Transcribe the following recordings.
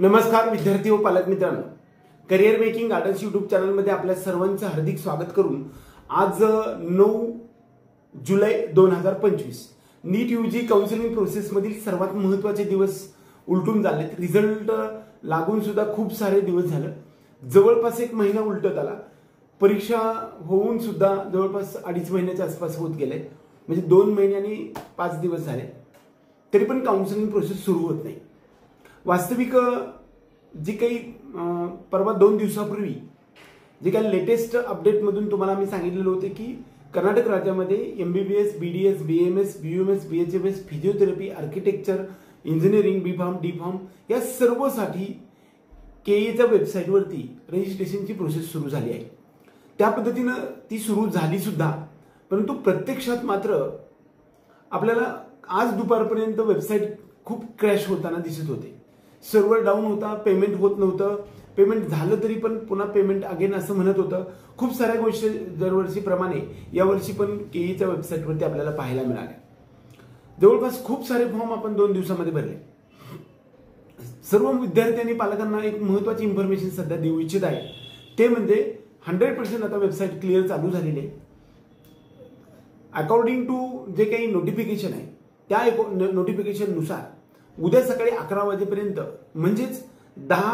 नमस्कार विद्यार्थी व पालक मित्रांनो, करिअर मेकिंग गार्डन्स यूट्यूब चॅनलमध्ये आपल्या सर्वांचं हार्दिक स्वागत करून आज 9 जुलै 2025 नीट यूजी काउन्सिलिंग प्रोसेसमधील सर्वात महत्त्वाचे दिवस उलटून झालेत। रिझल्ट लागून सुद्धा खूप सारे दिवस झाले, जवळपास एक महिना उलटत आला। परीक्षा होऊन सुद्धा जवळपास 2.5 महिन्याच्या आसपास होत गेले, म्हणजे 2 महिने आणि 5 दिवस झाले, तरी पण काउन्सिलिंग प्रोसेस सुरू होत नाही। वास्तविक जी काही परवा 2 दिवसापूर्वी जे काही लेटेस्ट अपडेटमधून तुम्हाला मी सांगितलेलं होतं की कर्नाटक राज्यामध्ये MBBS, BDS, BMS, BUMS, BHMS, physiotherapy, architecture, engineering, B.Pharm, D.Pharm या सर्वसाठी KEच्या वेबसाईटवरती रजिस्ट्रेशनची प्रोसेस सुरू झाली आहे। त्या पद्धतीनं ती सुरू झाली सुद्धा, परंतु प्रत्यक्षात मात्र आपल्याला आज दुपारपर्यंत वेबसाईट खूप क्रॅश होताना दिसत होते। सर्व्हर डाऊन होता, पेमेंट होत नव्हतं, पेमेंट झालं तरी पण पुन्हा पेमेंट अगेन असं म्हणत होतं। खूप साऱ्या गोष्टी दरवर्षीप्रमाणे यावर्षी पण KEच्या वेबसाईटवरती आपल्याला पाहायला मिळाल्या। जवळपास खूप सारे फॉर्म आपण 2 दिवसामध्ये भरले। सर्व विद्यार्थी आणि पालकांना एक महत्त्वाची इन्फॉर्मेशन सध्या देऊ इच्छित आहे, ते म्हणजे 100% आता वेबसाईट क्लिअर चालू झालेली आहे। अकॉर्डिंग टू जे काही नोटिफिकेशन आहे त्या नोटिफिकेशन नुसार उद्या सकाळी 11 वाजेपर्यंत म्हणजेच 10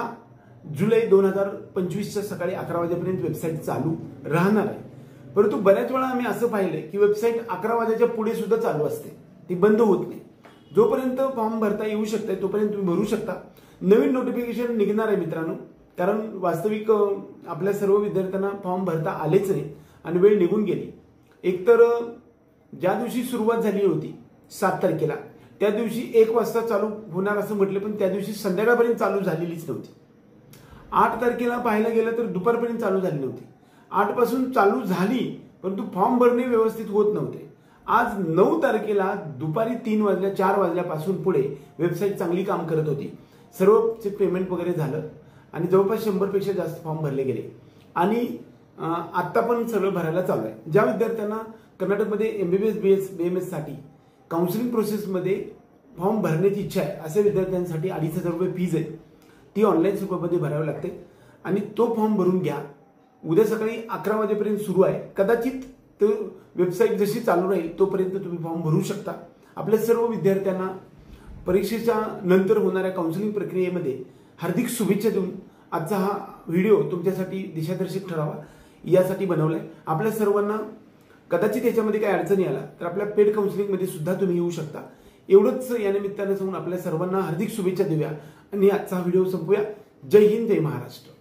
जुलै 2025च्या सकाळी 11 वाजेपर्यंत वेबसाईट चालू राहणार आहे। परंतु बऱ्याच वेळा आम्ही असं पाहिलंय की वेबसाईट 11 वाजेच्या पुढे सुद्धा चालू असते, ती बंद होत नाही। जोपर्यंत फॉर्म भरता येऊ शकते तोपर्यंत तुम्ही भरू शकता। नवीन नोटिफिकेशन निघणार आहे मित्रांनो, कारण वास्तविक आपल्या सर्व विद्यार्थ्यांना फॉर्म भरता आलेच नाही आणि वेळ निघून गेली। एकतर ज्या दिवशी सुरुवात झाली होती 7 तारखेला, त्या दिवशी 1 वाजता चालू होणार असं म्हटलं, पण त्या दिवशी संध्याकाळपर्यंत चालू झालेलीच नव्हती। 8 तारखेला पाहायला गेलं तर दुपारपर्यंत चालू झाली नव्हती। 8 पासून चालू झाली, परंतु फॉर्म भरणे व्यवस्थित होत नव्हते। आज 9 तारखेला दुपारी 3 वाजल्या 4 वाजल्यापासून पुढे वेबसाईट चांगली काम करत होती। सर्वचे पेमेंट वगैरे झालं आणि जवळपास 100 पेक्षा जास्त फॉर्म भरले गेले आणि आता पण सगळं भरायला चालू आहे। ज्या विद्यार्थ्यांना कर्नाटकमध्ये MBBS, BMS साठी काउन्सिलिंग प्रोसेसमध्ये फॉर्म भरण्याची इच्छा आहे अशा विद्यार्थ्यांसाठी 2,500 रुपये फीज आहे, ती ऑनलाईन स्वरूपामध्ये भरावी लागते आणि तो फॉर्म भरून घ्या। उद्या सकाळी 11 वाजेपर्यंत सुरू आहे। कदाचित तो वेबसाईट जशी चालू राहील तोपर्यंत तुम्ही फॉर्म भरू शकता। आपल्या सर्व विद्यार्थ्यांना परीक्षेच्या नंतर होणाऱ्या काउन्सिलिंग प्रक्रियेमध्ये हार्दिक शुभेच्छा देऊन आजचा हा व्हिडिओ तुमच्यासाठी दिशादर्शक ठरावा यासाठी बनवलाय। आपल्या सर्वांना कदाचित याच्यामध्ये काही अडचणी आला तर आपल्या पेड काउन्सिलिंगमध्ये सुद्धा तुम्ही येऊ शकता। एवढंच या निमित्ताने सांगून आपल्या सर्वांना हार्दिक शुभेच्छा देऊया आणि आजचा व्हिडिओ संपवूया। जय हिंद, जय महाराष्ट्र।